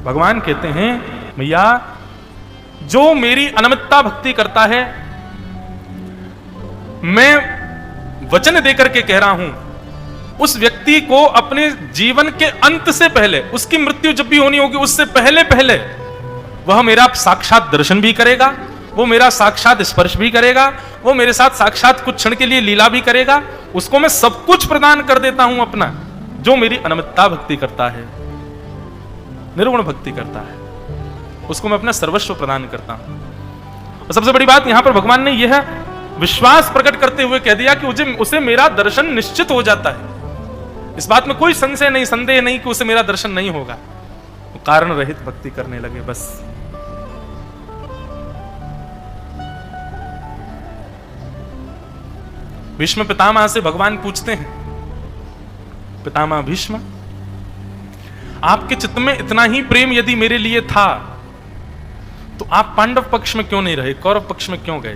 भगवान कहते हैं भैया जो मेरी अनमितता भक्ति करता है, मैं वचन देकर के कह रहा हूं, उस व्यक्ति को अपने जीवन के अंत से पहले, उसकी मृत्यु जब भी होनी होगी उससे पहले पहले वह मेरा साक्षात दर्शन भी करेगा, वो मेरा साक्षात स्पर्श भी करेगा, वो मेरे साथ साक्षात कुछ क्षण के लिए लीला भी करेगा। उसको मैं सब कुछ प्रदान कर देता हूं अपना, जो मेरी अनमितता भक्ति करता है, निर्गुण भक्ति करता है, उसको मैं अपना सर्वस्व प्रदान करता हूं। और सबसे बड़ी बात यहां पर भगवान ने यह विश्वास प्रकट करते हुए कह दिया कि उसे मेरा दर्शन निश्चित हो जाता है। इस बात में कोई संशय नहीं, संदेह नहीं कि उसे मेरा दर्शन नहीं होगा। वो कारण रहित भक्ति करने लगे बस। भीष्म पितामह से भगवान पूछते हैं, पितामह भीष्म, आपके चित्त में इतना ही प्रेम यदि मेरे लिए था तो आप पांडव पक्ष में क्यों नहीं रहे, कौरव पक्ष में क्यों गए?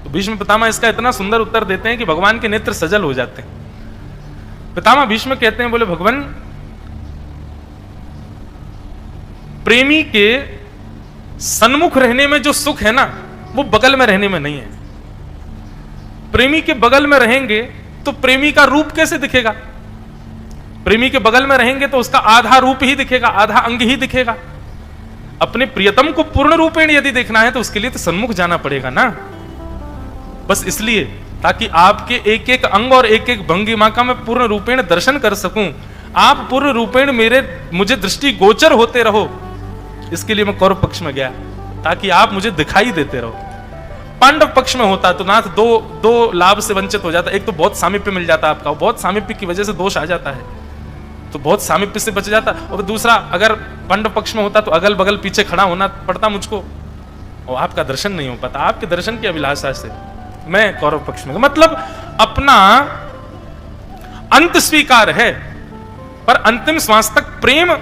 तो भीष्म पितामह इसका इतना सुंदर उत्तर देते हैं कि भगवान के नेत्र सजल हो जाते हैं। पितामह भीष्म कहते हैं, बोले भगवान, प्रेमी के सन्मुख रहने में जो सुख है ना, वो बगल में रहने में नहीं है। प्रेमी के बगल में रहेंगे तो प्रेमी का रूप कैसे दिखेगा? प्रेमी के बगल में रहेंगे तो उसका आधा रूप ही दिखेगा, आधा अंग ही दिखेगा। अपने प्रियतम को पूर्ण रूपेण यदि देखना है तो उसके लिए तो सन्मुख जाना पड़ेगा ना। बस इसलिए, ताकि आपके एक एक अंग और एक एक भंगिमा का मैं पूर्ण रूपेण दर्शन कर सकूं, आप पूर्ण रूपेण मुझे दृष्टि गोचर होते रहो, इसके लिए मैं कौरव पक्ष में गया, ताकि आप मुझे दिखाई देते रहो। पांडव पक्ष में होता तो नाथ दो लाभ से वंचित हो जाता। एक तो बहुत सामीप्य मिल जाता आपका, बहुत सामीप्य की वजह से दोष आ जाता है, तो बहुत सामीप्य से बच जाता। और दूसरा, अगर पांडव पक्ष में होता तो अगल बगल पीछे खड़ा होना पड़ता मुझको, और आपका दर्शन नहीं हो पाता। आपके दर्शन की अभिलाषा से मैं कौरव पक्ष में, मतलब अपना अंत स्वीकार है, पर अंतिम श्वास तक प्रेम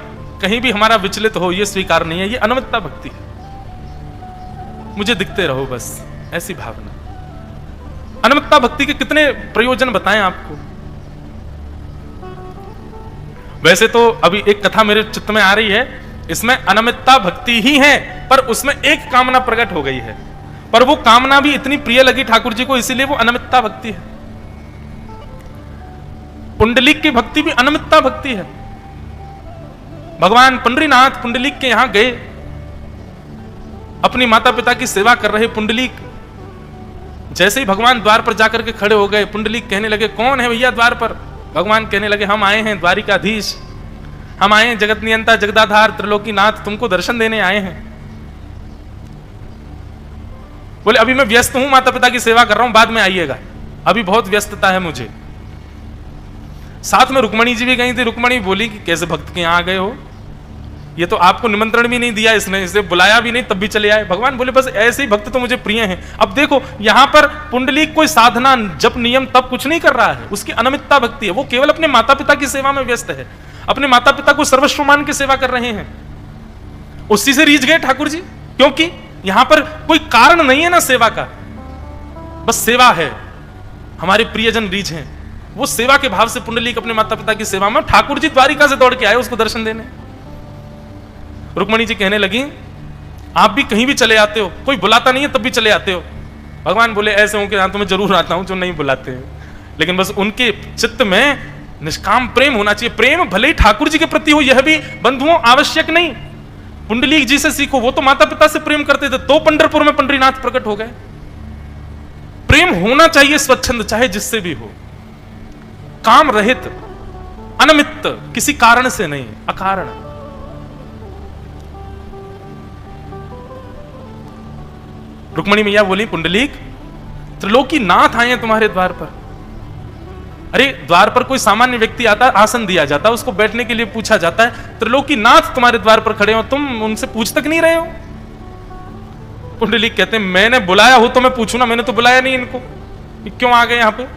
कहीं भी हमारा विचलित हो, यह स्वीकार नहीं है। ये अनमितता भक्ति है। मुझे दिखते रहो बस, ऐसी भावना। अनमितता भक्ति के कितने प्रयोजन बताएं आपको। वैसे तो अभी एक कथा मेरे चित्त में आ रही है, इसमें अनमितता भक्ति ही है, पर उसमें एक कामना प्रकट हो गई है, पर वो कामना भी इतनी प्रिय लगी ठाकुर जी को, इसीलिए वो अनमितता भक्ति है। पुंडलीक की भक्ति भी अनमितता भक्ति है। भगवान पंडरीनाथ पुंडलीक के यहां गए, अपनी माता पिता की सेवा कर रहे पुंडलीक, जैसे ही भगवान द्वार पर जाकर के खड़े हो गए, पुंडलीक कहने लगे, कौन है भैया द्वार पर? भगवान कहने लगे, हम आए हैं द्वारिकाधीश, हम आए हैं जगत नियंता जगदाधार त्रिलोकीनाथ, तुमको दर्शन देने आए हैं। बोले अभी मैं व्यस्त हूं, माता पिता की सेवा कर रहा हूं, बाद में आइएगा, अभी बहुत व्यस्तता है मुझे। साथ में रुक्मणी जी भी गई थी। रुक्मणी बोली कि कैसे भक्त के यहां आ गए हो, ये तो आपको निमंत्रण भी नहीं दिया इसने, इसे बुलाया भी नहीं, तब भी चले आए। भगवान बोले बस ऐसे ही भक्त तो मुझे प्रिय हैं। अब देखो यहां पर पुंडलीक कोई साधना जप नियम तब कुछ नहीं कर रहा है, उसकी अनमितता भक्ति है। वो केवल अपने माता पिता की सेवा में व्यस्त है, अपने माता पिता को सर्वस्व मान के सेवा कर रहे हैं। उसी से रीझ गए ठाकुर जी, क्योंकि यहां पर कोई कारण नहीं है ना सेवा का, बस सेवा है, हमारे प्रियजन रीझ हैं। वो सेवा के भाव से पुंडलीक अपने माता पिता की सेवा में, ठाकुर जी द्वारिका से दौड़ के आए उसको दर्शन देने। रुक्मणी जी कहने लगी, आप भी कहीं भी चले आते हो, कोई बुलाता नहीं है तब भी चले आते हो। भगवान बोले ऐसे हो कि हाँ तो मैं जरूर आता हूं जो नहीं बुलाते हैं, लेकिन बस उनके चित्त में निष्काम प्रेम होना चाहिए। प्रेम भले ही ठाकुर जी के प्रति हो, यह भी बंधुओं आवश्यक नहीं। पुंडलीक जी से सीखो, वो तो माता पिता से प्रेम करते थे, तो पंढरपुर में पंडरीनाथ प्रकट हो गए। प्रेम होना चाहिए स्वच्छंद, चाहे जिससे भी हो, काम रहित, अनमित, किसी कारण से नहीं, अकारण। रुक्मणी मैया बोली, पुंडलीक त्रिलोकीनाथ आए हैं तुम्हारे द्वार पर। अरे द्वार पर कोई सामान्य व्यक्ति आता, आसन दिया जाता, उसको बैठने के लिए पूछा जाता है, त्रिलोकीनाथ तुम्हारे द्वार पर खड़े हो, तुम उनसे पूछ तक नहीं रहे हो। पुंडलीक कहते हैं, मैंने बुलाया हो तो मैं पूछू ना, मैंने तो बुलाया नहीं इनको, क्यों आ गए यहाँ पे?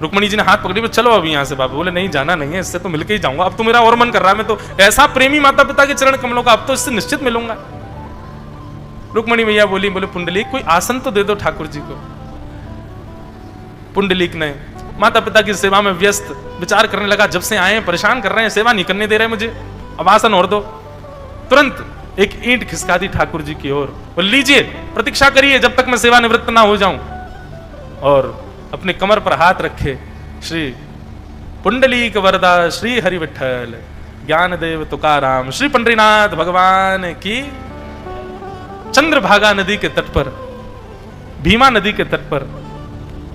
रुक्मणी जी ने हाथ पकड़ी, चलो अभी यहाँ से। बाबा बोले नहीं जाना नहीं है, इससे तो मिलके ही जाऊंगा, अब तो मेरा और मन कर रहा है, मैं तो ऐसा प्रेमी माता पिता के चरण कमलों का, अब तो इससे निश्चित मिलूंगा। रुक्मणी मैया बोली, बोले पुंडलीक कोई आसन तो दे दो ठाकुर जी को। पुंडलीक ने माता पिता की सेवा में व्यस्त विचार करने लगा, जब से आए हैं परेशान कर रहे हैं, सेवा नहीं करने दे रहे मुझे, अब आसन और दो। तुरंत एक ईंट खिसका दी ठाकुर जी की ओर, और लीजिए प्रतीक्षा करिए जब तक मैं सेवानिवृत्त ना हो जाऊं। और अपने कमर पर हाथ रखे, श्री पुंडलीक वरदा श्री हरि विठल ज्ञानदेव तुकाराम श्री पंडरीनाथ भगवान की। चंद्रभागा नदी के तट पर, भीमा नदी के तट पर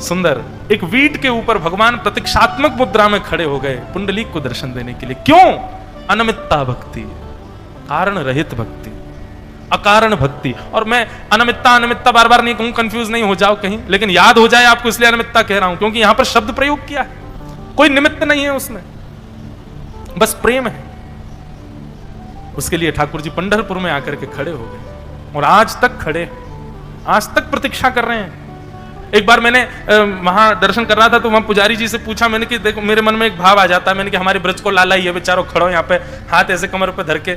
सुंदर एक वीट के ऊपर भगवान प्रतीक्षात्मक मुद्रा में खड़े हो गए पुंडलीक को दर्शन देने के लिए। क्यों? अनमित्ता भक्ति, कारण रहित भक्ति, अकारण भक्ति। और मैं अनमित्ता बार बार नहीं कहूं, कंफ्यूज नहीं हो जाओ कहीं, लेकिन याद हो जाए आपको इसलिए अनमित्ता कह रहा हूं, क्योंकि यहां पर शब्द प्रयोग किया है, कोई निमित्त नहीं है उसमें, बस प्रेम है। उसके लिए ठाकुर जी पंढरपुर में आकर के खड़े हो गए और आज तक खड़े, आज तक प्रतीक्षा कर रहे हैं। एक बार मैंने वहां दर्शन कर रहा था तो वहां पुजारी जी से पूछा मैंने कि देखो, मेरे मन में एक भाव आ जाता है, मैंने कि हमारे ब्रज को लाला ही है बेचारो, खड़ो यहाँ पे हाथ ऐसे कमर पे धर के।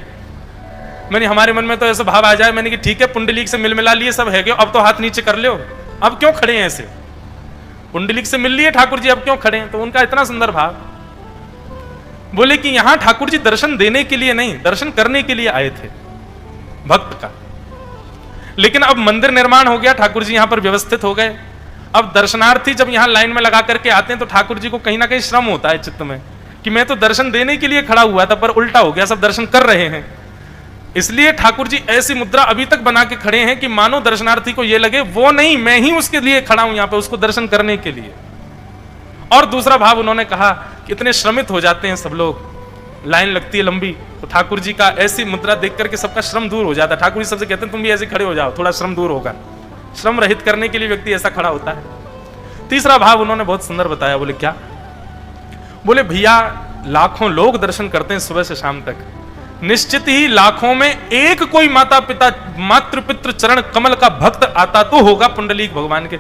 मैंने हमारे मन में तो ऐसा भाव आ जाए, मैंने कि ठीक है पुंडलीक से मिल मिला लिए सब है, अब तो हाथ नीचे कर लो, अब क्यों खड़े हैं ऐसे, पुंडलीक से मिल लिए ठाकुर जी, अब क्यों खड़े हैं। तो उनका इतना सुंदर भाव, बोले कि यहां ठाकुर जी दर्शन देने के लिए नहीं, दर्शन करने के लिए आए थे भक्त का। लेकिन अब मंदिर निर्माण हो गया, ठाकुर जी यहां पर व्यवस्थित हो गए। अब दर्शनार्थी जब यहां लाइन में लगा करके आते हैं तो ठाकुर जी को कहीं ना कहीं श्रम होता है चित्त में कि मैं तो दर्शन देने के लिए खड़ा हुआ था, पर उल्टा हो गया, सब दर्शन कर रहे हैं। इसलिए ठाकुर जी ऐसी मुद्रा अभी तक बना के खड़े हैं कि मानो दर्शनार्थी को यह लगे वो नहीं, मैं ही उसके लिए खड़ा हूं यहां पे, उसको दर्शन करने के लिए। और दूसरा भाव उन्होंने कहा कि इतने श्रमित हो जाते हैं सब लोग, लाइन लगती है लंबी, तो ठाकुर जी का ऐसी मुद्रा देख करके सबका श्रम दूर हो जाता है। ठाकुर जी सबसे कहते हैं तुम भी ऐसे खड़े हो जाओ, थोड़ा श्रम दूर होगा। श्रम रहित करने के लिए व्यक्ति ऐसा खड़ा होता है। तीसरा भाव उन्होंने बहुत सुंदर बताया, बोले क्या? बोले भैया लाखों लोग दर्शन करते हैं सुबह से शाम तक, निश्चित ही लाखों में एक कोई माता पिता मातृ पितृ चरण कमल का भक्त आता तो होगा पुंडलीक भगवान के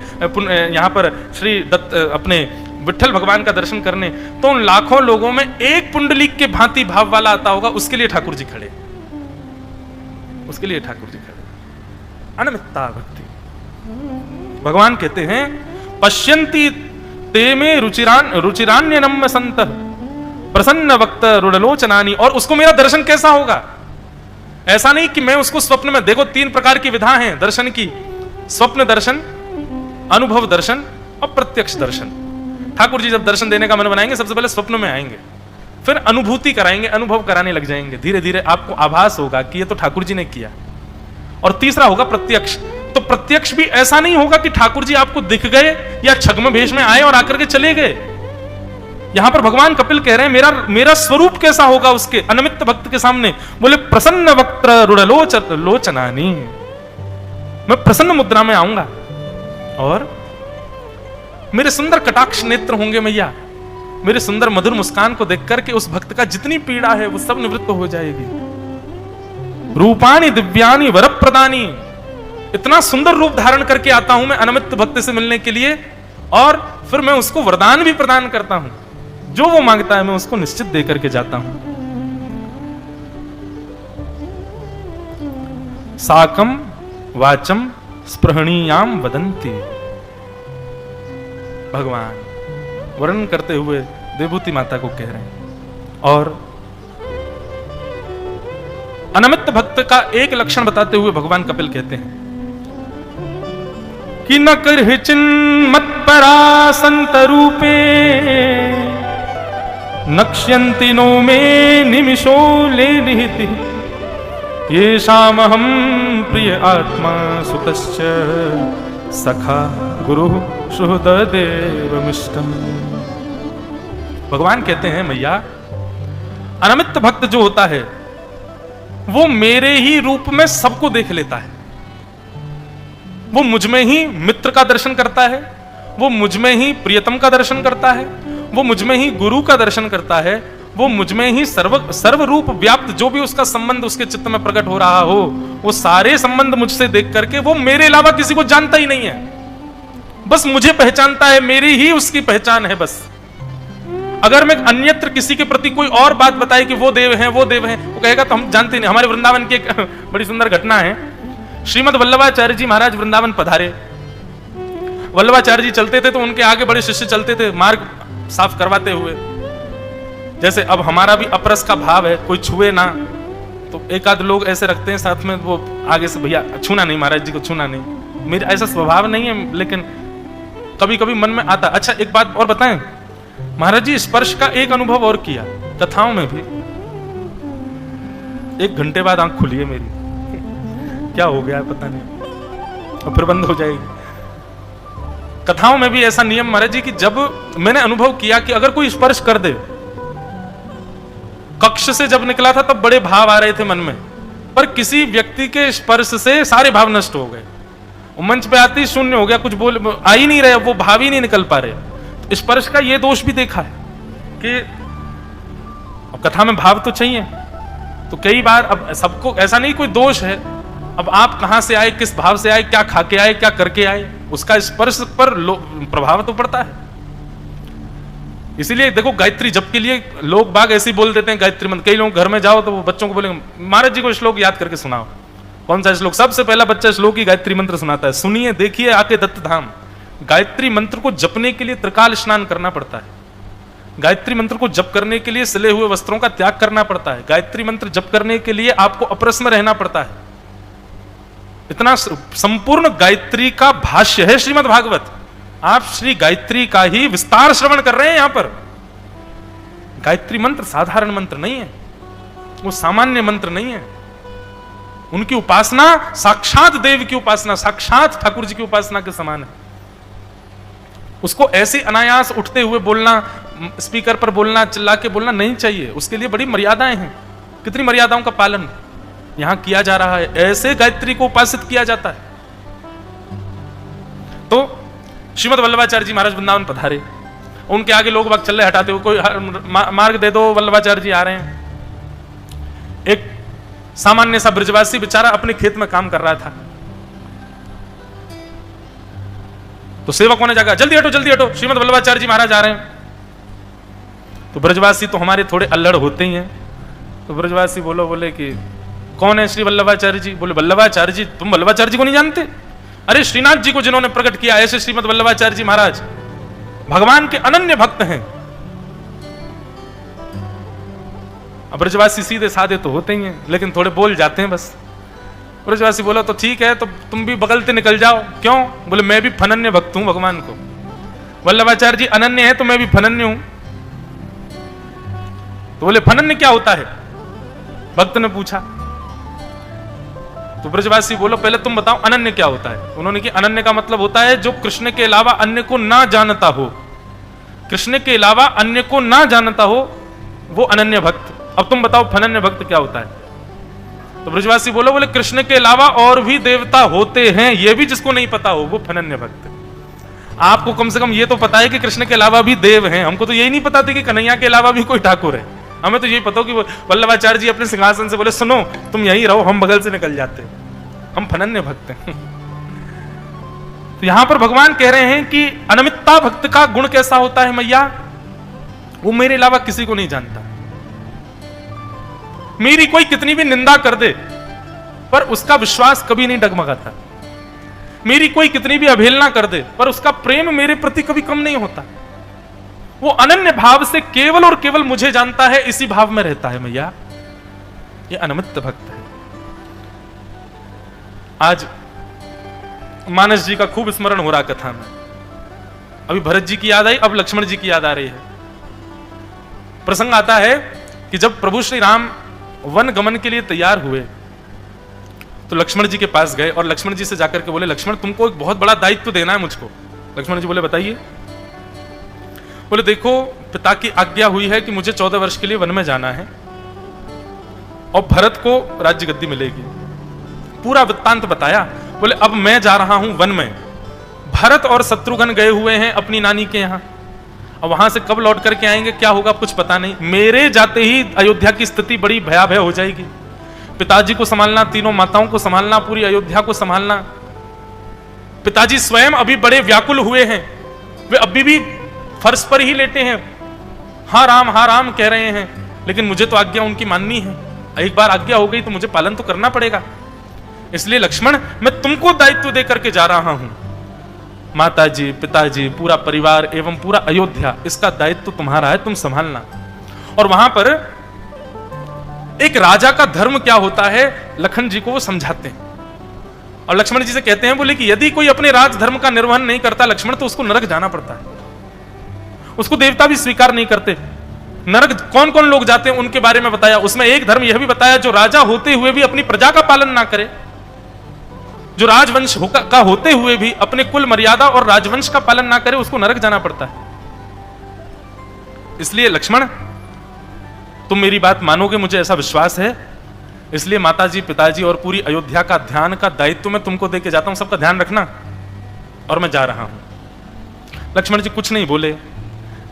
यहां पर श्री दत्त अपने विठल भगवान का दर्शन करने, तो उन लाखों लोगों में एक पुंडलीक के भांति भाव वाला आता होगा, उसके लिए ठाकुर जी खड़े, उसके लिए ठाकुर जी खड़े। अनमित्ता भक्ति। भगवान कहते हैं पश्यन्ति ते में रुचिरान्यनम संत प्रसन्न वक्त रुडलोचनानी। और उसको मेरा दर्शन कैसा होगा? ऐसा नहीं कि मैं उसको स्वप्न में, देखो 3 प्रकार की विधा है दर्शन की, स्वप्न दर्शन, अनुभव दर्शन और प्रत्यक्ष दर्शन। ठाकुर जी जब दर्शन देने का मन बनाएंगे सबसे पहले स्वप्न में आएंगे, फिर अनुभूति कराएंगे, अनुभव कराने लग जाएंगे, धीरे धीरे आपको आभास होगा कि ये तो ठाकुर जी ने किया। और तीसरा होगा प्रत्यक्ष। तो प्रत्यक्ष भी ऐसा नहीं होगा कि ठाकुर जी आपको दिख गए या छद्म भेष में आए और आकर के चले गए। यहां पर भगवान कपिल कह रहे हैं मेरा स्वरूप कैसा होगा उसके अनमित्त भक्त के सामने? बोले प्रसन्न वक्त्र रुडलोचनानी, मैं प्रसन्न मुद्रा में आऊंगा और मेरे सुंदर कटाक्ष नेत्र होंगे मैया, मेरे सुंदर मधुर मुस्कान को देख करके उस भक्त का जितनी पीड़ा है वो सब निवृत्त हो जाएगी। रूपाणी दिव्यानी वरप्रदानी, इतना सुंदर रूप धारण करके आता हूं मैं अनमित्त भक्त से मिलने के लिए, और फिर मैं उसको वरदान भी प्रदान करता हूं, जो वो मांगता है मैं उसको निश्चित दे करके जाता हूं। साकम वाचम स्पृहणीयाम वदंती, भगवान वर्णन करते हुए देवभूति माता को कह रहे हैं। और अनमित्त भक्त का एक लक्षण बताते हुए भगवान कपिल कहते हैं कि न कर चिन्मत्परा संत रूपे नक्ष्यन्ति नो मे निमिषो ले निहिति, ये शामहम प्रिय आत्मा सुतश्च सखा गुरु सुहृददेवमिष्टम्। भगवान कहते हैं मैया अनमित्त भक्त जो होता है वो मेरे ही रूप में सबको देख लेता है, वो मुझ में ही मित्र का दर्शन करता है, वो मुझ में ही प्रियतम का दर्शन करता है, वो मुझ में ही गुरु का दर्शन करता है, वो मुझ में ही सर्व रूप व्याप्त जो भी उसका संबंध उसके चित्त में प्रकट हो रहा हो, वो सारे संबंध मुझसे देख करके वो मेरे अलावा किसी को जानता ही नहीं है, बस मुझे पहचानता है, मेरी ही उसकी पहचान है बस। अगर मैं अन्यत्र किसी के प्रति कोई और बात बताए कि वो देव हैं वो देव हैं, वो कहेगा तो हम जानते नहीं। हमारे वृंदावन की एक बड़ी सुंदर घटना है, श्रीमद वल्लभाचार्य जी महाराज वृंदावन पधारे, वल्लभाचार्य जी चलते थे तो उनके आगे बड़े शिष्य चलते थे मार्ग साफ करवाते हुए। जैसे अब हमारा भी अपरस का भाव है, कोई छुए ना, तो एक आध लोग ऐसे रखते हैं साथ में, वो आगे से भैया छूना नहीं, महाराज जी को छूना नहीं। मेरा ऐसा स्वभाव नहीं है, लेकिन कभी कभी मन में आता। अच्छा एक बात और बताएं, महाराज जी स्पर्श का एक अनुभव और किया कथाओं में भी। 1 घंटे बाद आंख खुली है मेरी, क्या हो गया है पता नहीं, और फिर बंद हो जाएगी। कथाओं में भी ऐसा नियम महाराज जी कि जब मैंने अनुभव किया कि अगर कोई स्पर्श कर दे, कक्ष से जब निकला था तब बड़े भाव आ रहे थे मन में, पर किसी व्यक्ति के स्पर्श से सारे भाव नष्ट हो गए। मंच पे आते ही शून्य हो गया, कुछ बोल आ ही नहीं रहे, वो भाव ही नहीं निकल पा रहे। तो स्पर्श का ये दोष भी देखा है कि अब कथा में भाव तो चाहिए, तो कई बार अब सबको ऐसा नहीं कोई दोष है, अब आप कहां से आए, किस भाव से आए, क्या खा के आए, क्या करके आए, उसका स्पर्श पर प्रभाव तो पड़ता है। इसीलिए देखो गायत्री जप के लिए लोग बाग ऐसे ही बोल देते हैं गायत्री मंत्र। कई लोग घर में जाओ तो वो बच्चों को बोलेंगे महाराज जी को श्लोक याद करके सुनाओ। कौन सा श्लोक? सबसे पहला बच्चा श्लोक ही गायत्री मंत्र सुनाता है। सुनिए देखिए आके दत्त धाम। गायत्री मंत्र को जपने के लिए त्रिकाल स्नान करना पड़ता है। गायत्री मंत्र को जप करने के लिए सिले हुए वस्त्रों का त्याग करना पड़ता है। गायत्री मंत्र जप करने के लिए आपको अपरस में रहना पड़ता है। इतना संपूर्ण गायत्री का भाष्य है श्रीमद् भागवत। आप श्री गायत्री का ही विस्तार श्रवण कर रहे हैं यहां पर। गायत्री मंत्र साधारण मंत्र नहीं है, वो सामान्य मंत्र नहीं है। उनकी उपासना साक्षात देव की उपासना, साक्षात ठाकुर जी की उपासना के समान है। उसको ऐसे अनायास उठते हुए बोलना, स्पीकर पर बोलना, चिल्ला के बोलना नहीं चाहिए। उसके लिए बड़ी मर्यादाएं हैं। कितनी मर्यादाओं का पालन यहां किया जा रहा है। ऐसे गायत्री को उपासित किया जाता है। तो श्रीमद् वल्लभाचार्य जी महाराज वृंदावन पधारे, उनके आगे लोग बाग चल रहे हटाते हुए, कोई मार्ग दे दो, वल्लभाचार्य जी आ रहे हैं। एक सामान्य सा ब्रजवासी बेचारा अपने खेत में काम कर रहा था, तो सेवकों ने जाकर जल्दी हटो जल्दी हटो, श्रीमद् वल्लभाचार्य जी महाराज आ रहे हैं। तो ब्रजवासी तो हमारे थोड़े अल्लड़ होते ही हैं। तो ब्रजवासी बोले कि कौन है श्री वल्लभाचार्य जी? बोले वल्लभाचार्य जी, तुम वल्लभाचार्य जी को नहीं जानते? अरे श्रीनाथ जी को जिन्होंने प्रकट किया, ऐसे श्रीमद् वल्लभाचार्य जी महाराज भगवान के अनन्य भक्त हैं। अब ब्रजवासी सीधे साधे तो होते ही हैं, लेकिन थोड़े बोल जाते हैं बस। ब्रजवासी बोला तो ठीक है, तो तुम भी बगलते निकल जाओ। क्यों? बोले मैं भी फनन्य भक्त हूं भगवान को। वल्लभाचार्य जी अनन्य है तो मैं भी फनन्य हूं। तो बोले फनन्य क्या होता है? भक्त ने पूछा। तो ब्रजवासी बोलो पहले तुम बताओ अनन्य क्या होता है। उन्होंने कि अनन्य का मतलब होता है जो कृष्ण के अलावा अन्य को ना जानता हो। कृष्ण के अलावा अन्य को ना जानता हो वो अनन्य भक्त। अब तुम बताओ फनन्य भक्त क्या होता है? तो ब्रजवासी बोले कृष्ण के अलावा और भी देवता होते हैं, ये भी जिसको नहीं पता हो वो फनन्य भक्त। आपको कम से कम ये तो पता है कि कृष्ण के अलावा भी देव हैं। हमको तो यही नहीं पता था कि कन्हैया के अलावा भी कोई ठाकुर है। हमें तो यही पता हो कि वल्लभाचार्य जी अपने सिंहासन से बोले सुनो तुम यहीं रहो, हम बगल से निकल जाते, हम फनन्य भक्त हैं। तो यहां पर भगवान कह रहे हैं कि अनमित्ता भक्त का गुण कैसा होता है मैया? वो मेरे अलावा किसी को नहीं जानता। मेरी कोई कितनी भी निंदा कर दे पर उसका विश्वास कभी नहीं डगमगाता। मेरी कोई कितनी भी अवहेलना कर दे पर उसका प्रेम मेरे प्रति कभी कम नहीं होता। वो अनन्य भाव से केवल और केवल मुझे जानता है, इसी भाव में रहता है मैया। ये अनमित्त भक्त है। आज मानस जी का खूब स्मरण हो रहा कथा में। अभी भरत जी की याद आई, अब लक्ष्मण जी की याद आ रही है। प्रसंग आता है कि जब प्रभु श्री राम वन गमन के लिए तैयार हुए तो लक्ष्मण जी के पास गए और लक्ष्मण जी से जाकर के बोले लक्ष्मण तुमको एक बहुत बड़ा दायित्व देना है मुझको। लक्ष्मण जी बोले बताइए। बोले देखो पिता की आज्ञा हुई है कि मुझे 14 वर्ष के लिए वन में जाना है और भरत को राज्य गद्दी मिलेगी। पूरा वृत्तांत बताया। बोले अब मैं जा रहा हूं वन में, भरत और शत्रुघ्न गए हुए हैं अपनी नानी के यहां, और वहां से कब लौट करके आएंगे क्या होगा कुछ पता नहीं। मेरे जाते ही अयोध्या की स्थिति बड़ी भयावह हो जाएगी। पिताजी को संभालना, तीनों माताओं को संभालना, पूरी अयोध्या को संभालना। पिताजी स्वयं अभी बड़े व्याकुल हुए हैं, वे अभी भी फर्श पर ही लेटे हैं, हाँ राम कह रहे हैं, लेकिन मुझे तो आज्ञा उनकी माननी है। एक बार आज्ञा हो गई तो मुझे पालन तो करना पड़ेगा। इसलिए लक्ष्मण मैं तुमको दायित्व देकर के जा रहा हूं। माताजी, पिताजी, पूरा परिवार एवं पूरा अयोध्या, इसका दायित्व तुम्हारा है, तुम संभालना। और वहां पर एक राजा का धर्म क्या होता है लखन जी को वो समझाते हैं और लक्ष्मण जी से कहते हैं, बोले कि यदि कोई अपने राज धर्म का निर्वहन नहीं करता लक्ष्मण, तो उसको नरक जाना पड़ता है, उसको देवता भी स्वीकार नहीं करते। नरक कौन कौन लोग जाते हैं उनके बारे में बताया। उसमें एक धर्म यह भी बताया, जो राजा होते हुए भी अपनी प्रजा का पालन ना करे, जो राजवंश का होते हुए भी अपने कुल मर्यादा और राजवंश का पालन ना करे, उसको नरक जाना पड़ता है। इसलिए लक्ष्मण, तुम मेरी बात मानोगे, मुझे ऐसा विश्वास है। इसलिए माताजी, पिताजी और पूरी अयोध्या का ध्यान का दायित्व मैं तुमको देके जाता हूं, सबका ध्यान रखना, और मैं जा रहा हूं। लक्ष्मण जी कुछ नहीं बोले,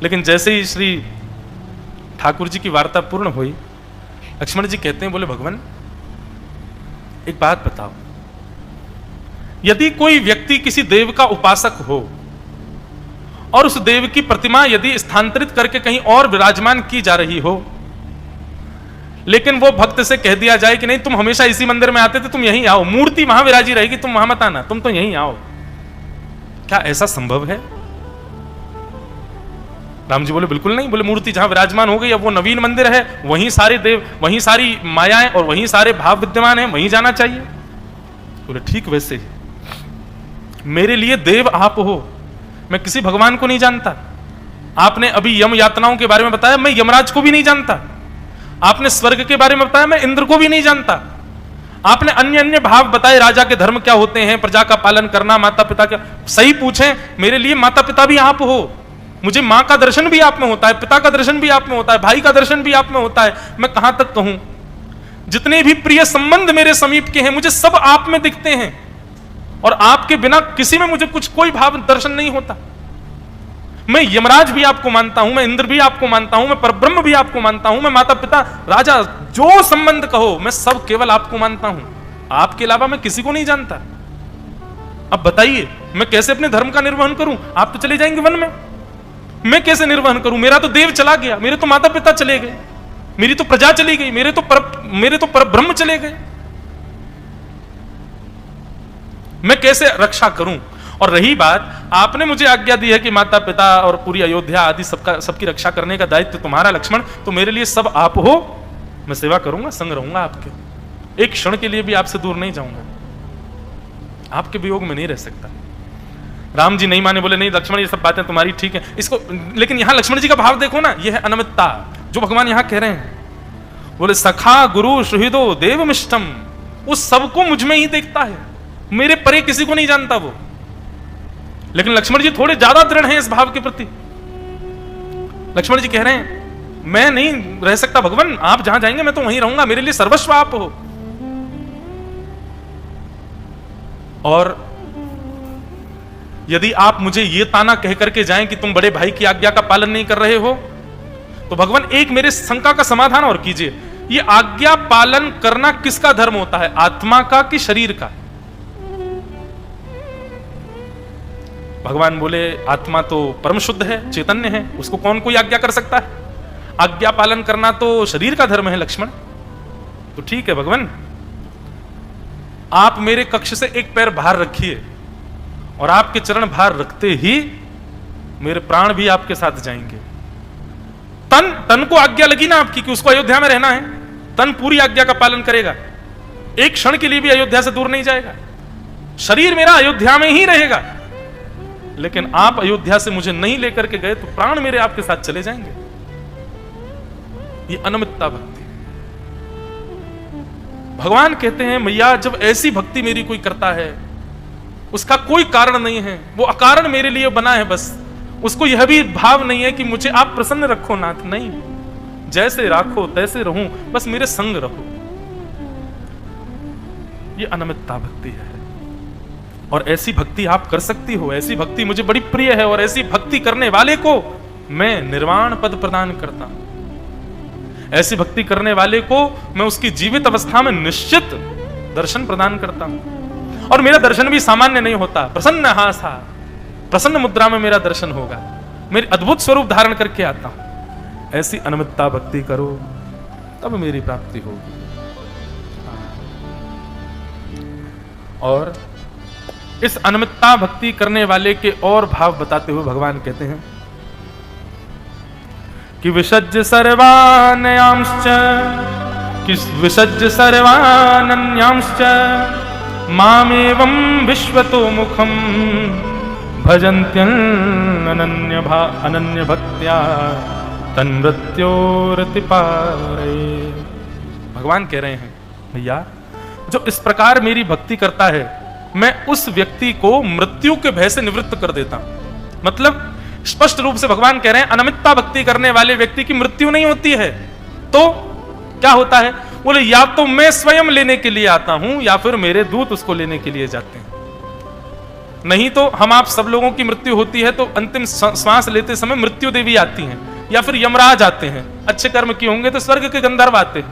लेकिन जैसे ही श्री ठाकुर जी की वार्ता पूर्ण हुई, लक्ष्मण जी कहते हैं, बोले भगवान एक बात बताओ, यदि कोई व्यक्ति किसी देव का उपासक हो और उस देव की प्रतिमा यदि स्थानांतरित करके कहीं और विराजमान की जा रही हो, लेकिन वो भक्त से कह दिया जाए कि नहीं, तुम हमेशा इसी मंदिर में आते थे, तुम यहीं आओ, मूर्ति वहां विराजी रहेगी, तुम वहां मत आना, तुम तो यहीं आओ, क्या ऐसा संभव है? राम जी बोले बिल्कुल नहीं। बोले मूर्ति जहां विराजमान हो गई, अब वो नवीन मंदिर है, वहीं सारे देव, वहीं सारी मायाएं और वहीं सारे भाव विद्यमान हैं, वहीं जाना चाहिए। बोले ठीक वैसे ही मेरे लिए देव आप हो, मैं किसी भगवान को नहीं जानता। आपने अभी यम यातनाओं के बारे में बताया, मैं यमराज को भी नहीं जानता। आपने स्वर्ग के बारे में बताया, मैं इंद्र को भी नहीं जानता। आपने अन्य अन्य भाव बताए, राजा के धर्म क्या होते हैं, प्रजा का पालन करना, माता पिता क्या, सही पूछें, मेरे लिए माता पिता भी आप हो, मुझे मां का दर्शन भी आप में होता है, पिता का दर्शन भी आप में होता है, भाई का दर्शन भी आप में होता है। मैं कहां तक कहूं, जितने भी प्रिय संबंध मेरे समीप के हैं, मुझे सब आप में दिखते हैं, और आपके बिना किसी में मुझे कोई भाव दर्शन नहीं होता। मैं यमराज भी आपको मानता हूं, मैं इंद्र भी आपको मानता हूं, मैं परब्रह्म भी आपको मानता हूं, मैं माता पिता राजा जो संबंध कहो, मैं सब केवल आपको मानता हूं, आपके अलावा मैं किसी को नहीं जानता। अब बताइए मैं कैसे अपने धर्म का निर्वहन करूं? आप तो चले जाएंगे वन में, मैं कैसे निर्वहन करूं? मेरा तो देव चला गया, मेरे तो माता पिता चले गए, मेरी तो प्रजा चली गई, मेरे तो परब्रह्म चले गए, मैं कैसे रक्षा करूं? और रही बात, आपने मुझे आज्ञा दी है कि माता पिता और पूरी अयोध्या आदि सबकी रक्षा करने का दायित्व तुम्हारा लक्ष्मण, तो मेरे लिए सब आप हो, मैं सेवा करूंगा, संग रहूंगा आपके, एक क्षण के लिए भी आपसे दूर नहीं जाऊंगा, आपके वियोग में नहीं रह सकता। राम जी नहीं माने, बोले नहीं लक्ष्मण ये सब बातें तुम्हारी ठीक है, इसको, लेकिन यहां लक्ष्मण जी का भाव देखो ना, यह है अनमितता जो भगवान यहां कह रहे हैं। बोले सखा गुरु सुहृदो देवमिष्टम, उस सबको मुझ में ही देखता है, मेरे परे किसी को नहीं जानता वो। लेकिन लक्ष्मण जी थोड़े ज्यादा दृढ़ हैं इस भाव के प्रति। लक्ष्मण जी कह रहे हैं मैं नहीं रह सकता भगवान, आप जहां जाएंगे मैं तो वहीं रहूंगा, मेरे लिए सर्वस्व आप हो। और यदि आप मुझे ये ताना कह करके जाएं कि तुम बड़े भाई की आज्ञा का पालन नहीं कर रहे हो, तो भगवान एक मेरे शंका का समाधान और कीजिए, ये आज्ञा पालन करना किसका धर्म होता है, आत्मा का कि शरीर का? भगवान बोले आत्मा तो परम शुद्ध है, चैतन्य है, उसको कौन कोई आज्ञा कर सकता है? आज्ञा पालन करना तो शरीर का धर्म है लक्ष्मण। तो ठीक है भगवान, आप मेरे कक्ष से एक पैर बाहर रखिए, और आपके चरण बाहर रखते ही मेरे प्राण भी आपके साथ जाएंगे। तन को आज्ञा लगी ना आपकी कि उसको अयोध्या में रहना है, तन पूरी आज्ञा का पालन करेगा, एक क्षण के लिए भी अयोध्या से दूर नहीं जाएगा, शरीर मेरा अयोध्या में ही रहेगा। लेकिन आप अयोध्या से मुझे नहीं लेकर के गए तो प्राण मेरे आपके साथ चले जाएंगे। ये अनमितता भक्ति। भगवान कहते हैं मैया जब ऐसी भक्ति मेरी कोई करता है, उसका कोई कारण नहीं है, वो अकारण मेरे लिए बना है, बस उसको यह भी भाव नहीं है कि मुझे आप प्रसन्न रखो नाथ, नहीं, जैसे राखो तैसे रहूं, बस मेरे संग रहो। ये अनमितता भक्ति है, और ऐसी भक्ति आप कर सकती हो, ऐसी भक्ति मुझे बड़ी प्रिय है, और ऐसी भक्ति करने वाले को मैं निर्वाण पद प्रदान करता हूं। ऐसी भक्ति करने वाले को मैं उसकी जीवित अवस्था में निश्चित दर्शन प्रदान करता हूं, और मेरा दर्शन भी सामान्य नहीं होता, प्रसन्न हासा, प्रसन्न मुद्रा में मेरा दर्शन होगा, मेरे अद्भुत स्वरूप धारण करके आता हूं। ऐसी अनमितता भक्ति करो तब मेरी प्राप्ति होगी। और इस अनमितता भक्ति करने वाले के और भाव बताते हुए भगवान कहते हैं कि विसज्य सर्वानयांश्च, कि विसज्य सर्वानन्यांश्च मामेवं विश्वतो मुखम भजन्त्यनन्य भक्त्या तन्मृत्योरतिपारे। भगवान कह रहे हैं भैया, जो इस प्रकार मेरी भक्ति करता है, मैं उस व्यक्ति को मृत्यु के भय से निवृत्त कर देता हूं। मतलब स्पष्ट रूप से भगवान कह रहे हैं, अनमितता भक्ति करने वाले व्यक्ति की मृत्यु नहीं होती है। तो क्या होता है? बोले या तो मैं स्वयं लेने के लिए आता हूं या फिर मेरे दूत उसको लेने के लिए जाते हैं। नहीं तो हम आप सब लोगों की मृत्यु होती है तो अंतिम श्वास लेते समय मृत्यु देवी आती हैं या फिर यमराज आते हैं। अच्छे कर्म किए होंगे तो स्वर्ग के गंधर्व आते हैं।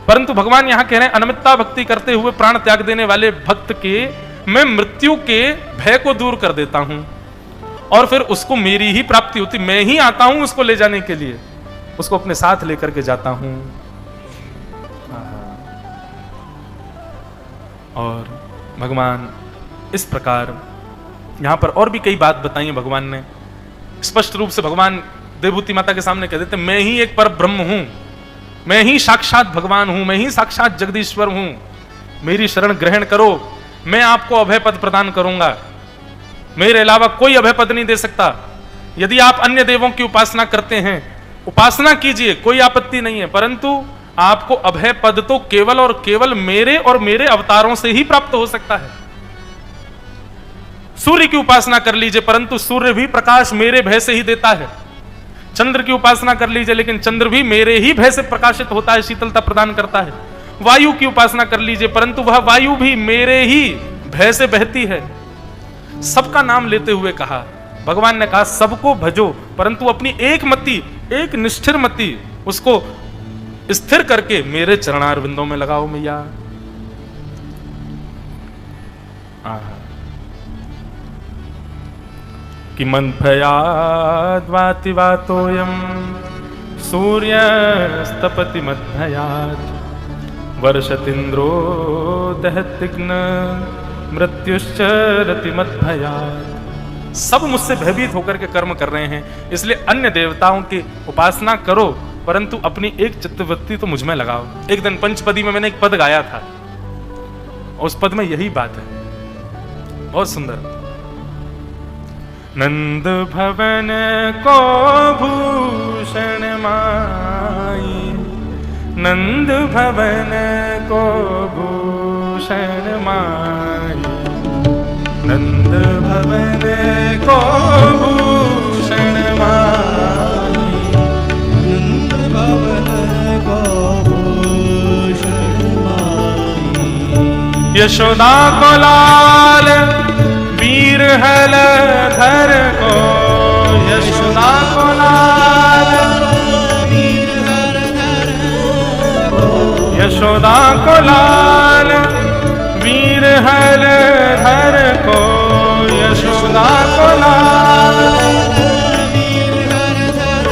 परंतु भगवान यहां कह रहे हैं, अनमितता भक्ति करते हुए प्राण त्याग देने वाले भक्त के मैं मृत्यु के भय को दूर कर देता हूं और फिर उसको मेरी ही प्राप्ति होती। मैं ही आता हूं उसको ले जाने के लिए, उसको अपने साथ लेकर के जाता हूं। और भगवान इस प्रकार यहां पर और भी कई बात बताई है भगवान ने। स्पष्ट रूप से भगवान देवभूति माता के सामने कह देते, मैं ही एक पर ब्रह्म हूं, मैं ही साक्षात भगवान हूं, मैं ही साक्षात जगदीश्वर हूं। मेरी शरण ग्रहण करो, मैं आपको अभय पद प्रदान करूंगा। मेरे अलावा कोई अभय पद नहीं दे सकता। यदि आप अन्य देवों की उपासना करते हैं, उपासना कीजिए, कोई आपत्ति नहीं है, परंतु आपको अभय पद तो केवल और केवल मेरे और मेरे अवतारों से ही प्राप्त हो सकता है। सूर्य की उपासना कर लीजिए, परंतु सूर्य भी प्रकाश मेरे भय से ही देता है। चंद्र की उपासना कर लीजिए, लेकिन चंद्र भी मेरे ही भय से प्रकाशित होता है, शीतलता प्रदान करता है। वायु की उपासना कर लीजिए, परंतु वह वायु भी मेरे ही भय से बहती है। सबका नाम लेते हुए कहा, भगवान ने कहा सबको भजो, परंतु अपनी एक मति, एक निष्ठिर मति उसको स्थिर करके मेरे चरणारविंदों में लगाओ मैया। कि मद्भयाद्वाति वातोऽयं सूर्यस्तपति मद्भयात् वर्षतीन्द्रो दहत्यग्न मृत्युश्चरति मद्भयात्। सब मुझसे भयभीत होकर के कर्म कर रहे हैं, इसलिए अन्य देवताओं की उपासना करो, परंतु अपनी एक चित्तवृत्ति तो मुझ में लगाओ। एक दिन पंचपदी में मैंने एक पद गाया था, उस पद में यही बात है, बहुत सुंदर। नंद भवन को भूषण माई, नंद भवन को भूषण माई, नंद भवन को भूषण माई, नंद भवन को भूषण माई। यशोदा को लाल वीर हल धर को, यशोदा को लाल वीर हल धर को, यशोदा को लाल वीर हल धर को, यशोदा को लाल वीर हल धर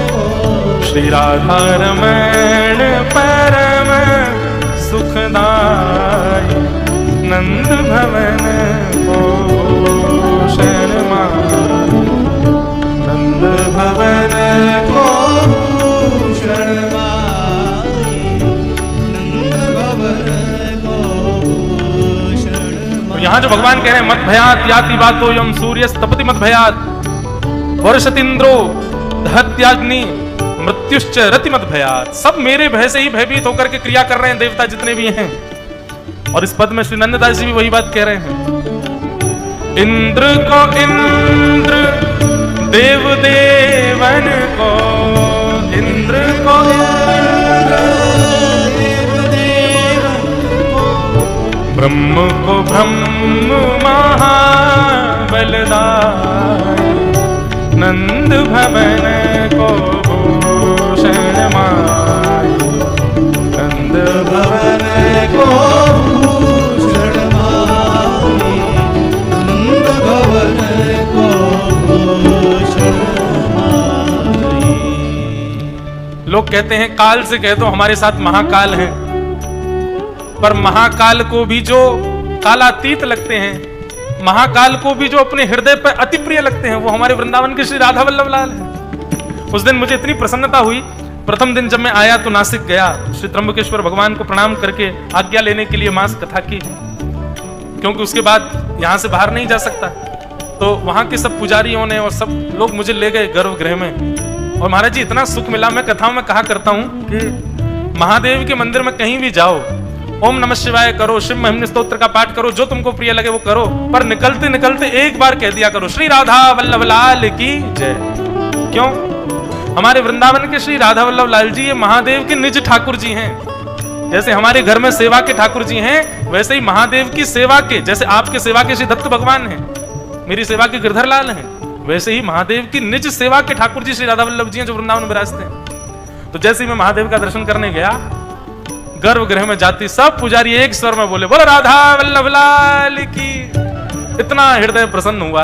को। श्री राधा रमण परम सुखदाई, नंद भवन को भूषण माई, नंद भवन को भूषण माई, नंद भवन को भूषण माई। यहां जो भगवान कह रहे हैं, मत भयात याति वातो यम सूर्यस्तपति मत भयात वर्षतीन्द्रो दहत्याग्नि मृत्युश्च रति मत भयात। सब मेरे भय से ही भयभीत होकर के क्रिया कर रहे हैं, देवता जितने भी हैं। और इस पद में श्री नंददास जी भी वही बात कह रहे हैं। इंद्र को इंद्र देव देवन को, इंद्र को इंद्र देव देवन को, ब्रह्म को ब्रह्म महाबलदाई, नंद भवन को भूषण माई, नंद भवन को भूषण माई, नंद भवन को भूषण माई। लोग कहते हैं काल से कह दो हमारे साथ महाकाल है, पर महाकाल को भी जो कालातीत लगते हैं, महाकाल को भी जो अपने हृदय पर अति प्रिय लगते हैं, वो हमारे वृंदावन के श्री राधा वल्लभ लाल हैं। उस दिन मुझे इतनी प्रसन्नता हुई। प्रथम दिन जब मैं आया तो नासिक गया, श्री त्र्यंबकेश्वर भगवान को प्रणाम करके आज्ञा लेने के लिए मास कथा की, क्योंकि उसके बाद यहाँ से बाहर नहीं जा सकता। तो वहां के सब पुजारियों ने और सब लोग मुझे ले गए गर्भगृह में, और महाराज जी इतना सुख मिला। मैं कथाओं में कहा करता हूँ कि महादेव के मंदिर में कहीं भी जाओ, ओम नमः शिवाय करो, शिव महिम्न स्तोत्र का पाठ करो, जो तुमको प्रिय लगे वो करो, पर निकलते निकलते एक बार कह दिया करो श्री राधा वल्लभ लाल की जय। क्यों? हमारे वृंदावन के श्री राधा वल्लभ लाल जी ये महादेव के निज ठाकुर जी हैं। जैसे हमारे घर में सेवा के ठाकुर जी हैं, वैसे ही महादेव की सेवा के, जैसे आपके सेवा के श्री दत्त भगवान हैं, मेरी सेवा के गिरधर लाल हैं, वैसे ही महादेव की निज सेवा के ठाकुर जी श्री राधा वल्लभ जी हैं, जो वृंदावन में विराजते हैं। तो जैसे ही मैं महादेव का दर्शन करने गया, गर्भगृह में जाती सब पुजारी एक स्वर में बोले बोलो राधा वल्लभ लाल की। इतना हृदय प्रसन्न हुआ,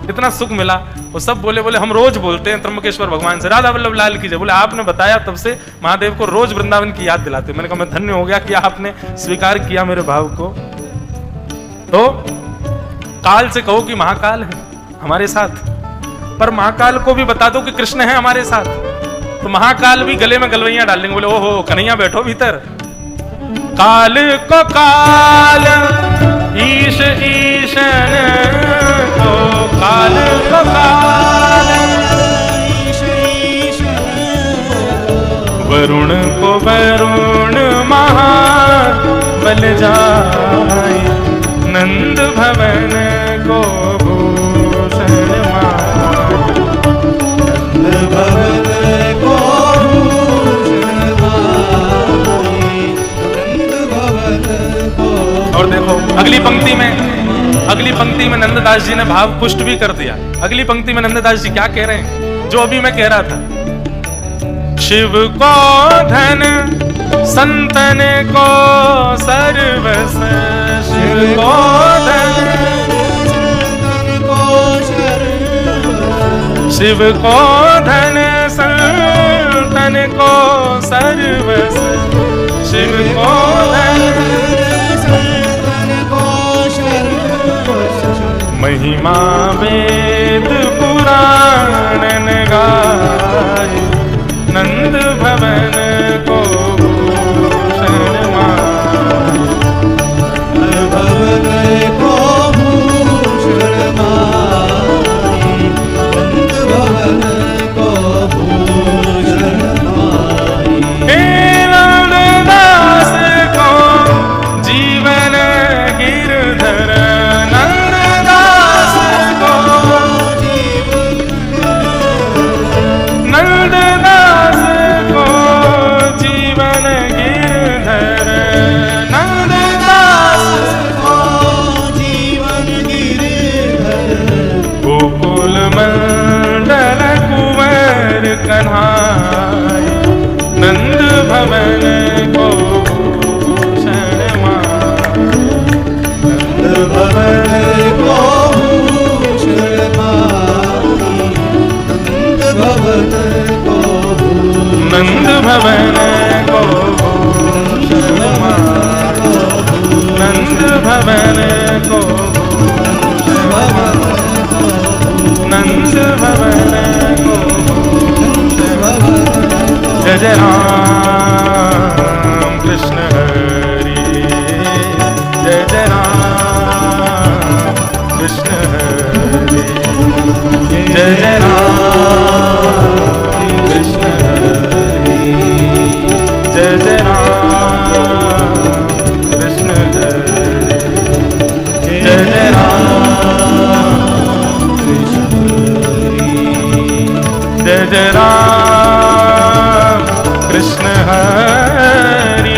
इतना सुख मिला। वो सब बोले हम रोज बोलते हैं त्र्यंबकेश्वर भगवान से राधा वल्लभ लाल की जय। बोले आपने बताया तब से महादेव को रोज वृंदावन की याद दिलाते। मैंने कहा मैं धन्य हो गया कि आपने स्वीकार किया मेरे भाव को। तो काल से कहो कि महाकाल है हमारे साथ, पर महाकाल को भी बता दो कि कृष्ण है हमारे साथ, तो महाकाल भी गले में गलवैया डाल देंगे। बोले ओहो कन्हैया बैठो भीतर। काल को काल ईश ईशन को, काल को काल ईश ईशन, वरुण को वरुण महाबल जाय, नंद भवन को भूषण माय, नंद भवन को भूषण माय, नंद भवन को। और देखो अगली पंक्ति में नंददास जी ने भाव पुष्ट भी कर दिया। अगली पंक्ति में नंददास जी क्या कह रहे हैं, जो अभी मैं कह रहा था। शिव को धन संतन को सर्वस, शिव को धन संतन को सर्वस, शिव को धन संतन को सर्वस, शिव को धन संतन को सर्वस, महिमा वेद पुराण गाय, नंद भवन को भूषण माय, नंद भवन को भूषण माय, नंद भवन को भूषण माय। हे नंददास को जीवन गिरधर, नंददास को जीवन, नंददास को जीवन गिरधर, नंददास को जीवन गिरधर, गोकुल मंडल कुंवर कन्हाय, नंद भवन को भूषण माय, नंद भवन को भूषण माय, नंद भवन को, नंद भवन को भूषण माय, नंद भवन को, नंद भवन को। जय जय राम कृष्ण हरि, जय जय राम कृष्ण हरि, जय जय राम कृष्ण हरि, जय जय राम कृष्ण हरि, जय जय राम कृष्ण हरि, जय जय राम कृष्ण हरि।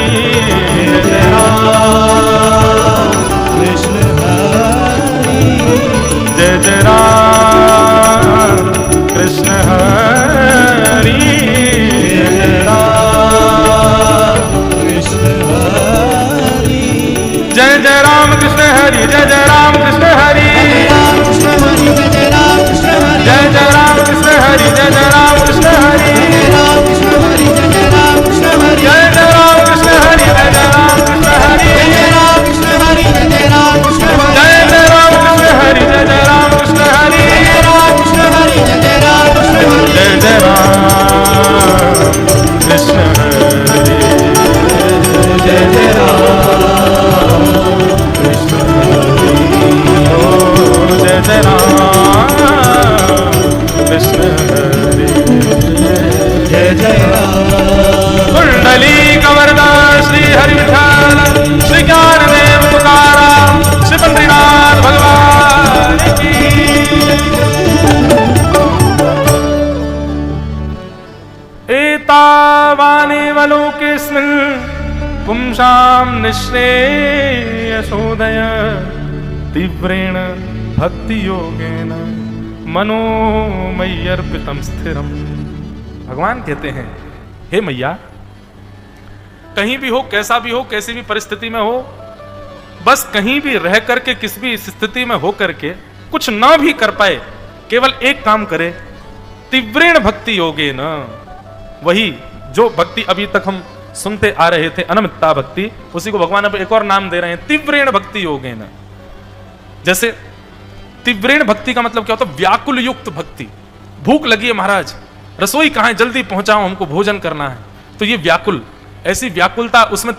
पुंसां निःश्रेयसोदय तीव्रेण भक्ति योगेन मनो मय्यर्पितं स्थिरम। भगवान कहते हैं, हे मैया, कहीं भी हो, कैसा भी हो, कैसी भी परिस्थिति में हो, बस कहीं भी रह करके, किसी भी स्थिति में हो करके कुछ ना भी कर पाए, केवल एक काम करे, तीव्रेण भक्ति योगेन। वही जो भक्ति अभी तक हम सुनते आ रहे थे, अनमित्ता भक्ति, उसी को भगवान अब एक और नाम दे रहे हैं, तीव्रेण भक्ति योगेन। जैसे तीव्रेण भक्ति का मतलब क्या होता है? व्याकुल युक्त भक्ति। भूख लगी है महाराज, रसोई कहां है, जल्दी पहुंचाओ, हमको भोजन करना है। तो ये व्याकुल, ऐसी व्याकुलता, उसमें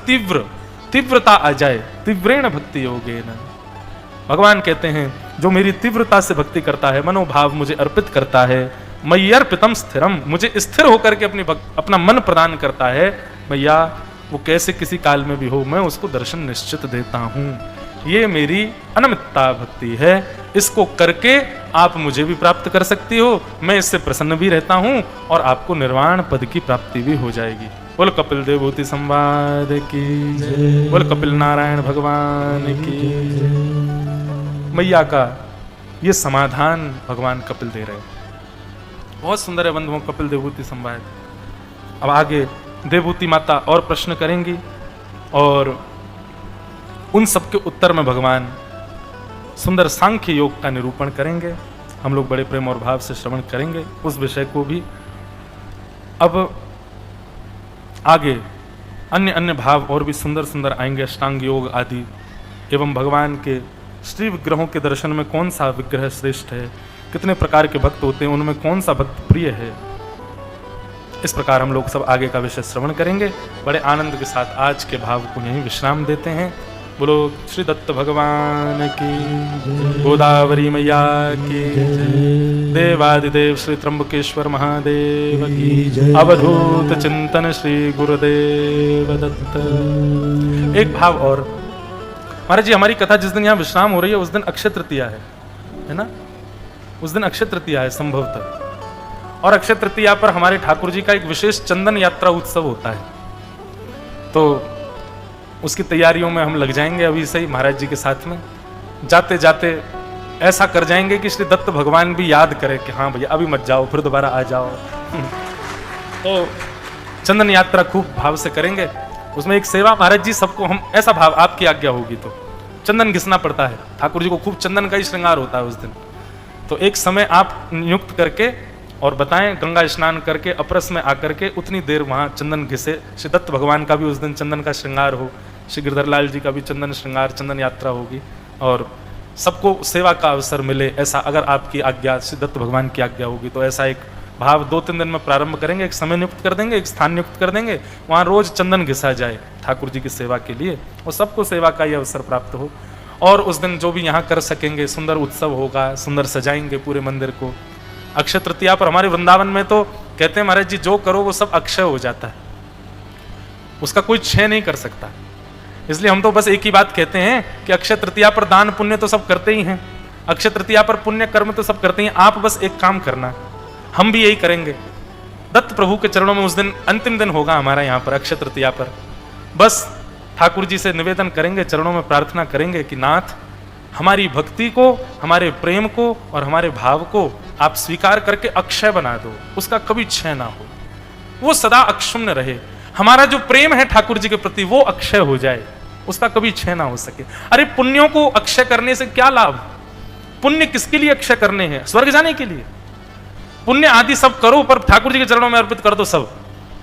तीव्रता आ जाए, तीव्रेण भक्ति योगेन। भगवान कहते हैं, जो मेरी तीव्रता से भक्ति करता है, मनोभाव मुझे अर्पित करता है, मय्यर्पितं स्थिरम, मुझे स्थिर होकर के अपना मन प्रदान करता है, मैया वो कैसे किसी काल में भी हो, मैं उसको दर्शन निश्चित देता हूं। ये मेरी अनमित्ता भक्ति है, इसको करके आप मुझे भी प्राप्त कर सकती हो, मैं इससे प्रसन्न भी रहता हूं और आपको निर्वाण पद की प्राप्ति भी हो जाएगी। बोल कपिल देवभूति संवाद की जय, बोल कपिल नारायण भगवान की जय। मैया का ये समाधान भगवान कपिल दे रहे हैं, बहुत सुंदर है बंधुओं, कपिल देवभूति संवाद। अब आगे देवभूति माता और प्रश्न करेंगी और उन सबके उत्तर में भगवान सुंदर सांख्य योग का निरूपण करेंगे। हम लोग बड़े प्रेम और भाव से श्रवण करेंगे उस विषय को भी। अब आगे अन्य अन्य भाव और भी सुंदर सुंदर आएंगे, अष्टांग योग आदि, एवं भगवान के श्री विग्रहों के दर्शन में कौन सा विग्रह श्रेष्ठ है, कितने प्रकार के भक्त होते हैं, उनमें कौन सा भक्त प्रिय है। इस प्रकार हम लोग सब आगे का विषय श्रवण करेंगे। बड़े आनंद के साथ आज के भाव को यहीं विश्राम देते हैं। बोलो श्री दत्त भगवान की, गोदावरी मैया की, देवादिदेव श्री त्र्यंबकेश्वर महादेव की, अवधूत चिंतन श्री गुरुदेव दत्त। एक भाव और, महाराज जी हमारी कथा जिस दिन यहाँ विश्राम हो रही है उस दिन अक्षय तृतीया है ना, उस दिन अक्षय तृतीया है संभवतः, और अक्षय तृतीया पर हमारे ठाकुर जी का एक विशेष चंदन यात्रा उत्सव होता है, तो उसकी तैयारियों में हम लग जाएंगे अभी से ही महाराज जी के साथ में। जाते जाते ऐसा कर जाएंगे कि श्री दत्त भगवान भी याद करें कि हाँ भैया अभी मत जाओ, फिर दोबारा आ जाओ। तो चंदन यात्रा खूब भाव से करेंगे। उसमें एक सेवा महाराज जी सबको, हम ऐसा भाव, आपकी आज्ञा होगी तो चंदन घिसना पड़ता है, ठाकुर जी को खूब चंदन का ही श्रृंगार होता है उस दिन। तो एक समय आप नियुक्त करके और बताएं, गंगा स्नान करके अपरस में आकर के उतनी देर वहाँ चंदन घिसे। श्री दत्त भगवान का भी उस दिन चंदन का श्रृंगार हो, श्री गिरधर लाल जी का भी चंदन श्रृंगार, चंदन यात्रा होगी और सबको सेवा का अवसर मिले। ऐसा अगर आपकी आज्ञा, श्री दत्त भगवान की आज्ञा होगी तो ऐसा एक भाव 2-3 दिन में प्रारंभ करेंगे। एक समय नियुक्त कर देंगे, एक स्थान नियुक्त कर देंगे, वहाँ रोज चंदन घिसा जाए ठाकुर जी की सेवा के लिए और सबको सेवा का ये अवसर प्राप्त हो। और उस दिन जो भी यहाँ कर सकेंगे, सुंदर उत्सव होगा, सुंदर सजाएंगे पूरे मंदिर को। अक्षय तृतीया पर हमारे वृंदावन में तो कहते हैं महाराज जी जो करो वो सब अक्षय हो जाता है, उसका कोई क्षय नहीं कर सकता। इसलिए हम तो बस एक ही बात कहते हैं कि अक्षय तृतीया पर दान पुण्य तो सब करते ही हैं, अक्षय तृतीया पर पुण्य कर्म तो सब करते ही हैं। आप बस एक काम करना, हम भी यही करेंगे। दत्त प्रभु के चरणों में उस दिन अंतिम दिन होगा हमारा यहाँ पर अक्षय तृतीया पर, बस ठाकुर जी से निवेदन करेंगे, चरणों में प्रार्थना करेंगे कि नाथ हमारी भक्ति को, हमारे प्रेम को और हमारे भाव को आप स्वीकार करके अक्षय बना दो, उसका कभी क्षय ना हो, वो सदा अक्षुण्ण रहे। हमारा जो प्रेम है ठाकुर जी के प्रति वो अक्षय हो जाए, उसका कभी क्षय ना हो सके। अरे पुण्यों को अक्षय करने से क्या लाभ? पुण्य किसके लिए अक्षय करने हैं? स्वर्ग जाने के लिए। पुण्य आदि सब करो पर ठाकुर जी के चरणों में अर्पित कर दो सब,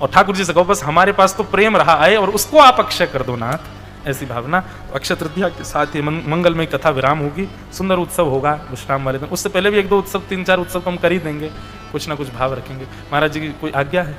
और ठाकुर जी से कहो बस हमारे पास तो प्रेम रहा है और उसको आप अक्षय कर दो नाथ, ऐसी भावना। अक्षय तृतीया के साथ ही मंगलमय कथा विराम होगी, सुंदर उत्सव होगा विश्राम वाले दिन। उससे पहले भी 1-2 उत्सव, 3-4 उत्सव हम कर ही देंगे, कुछ ना कुछ भाव रखेंगे। महाराज जी की कोई आज्ञा है?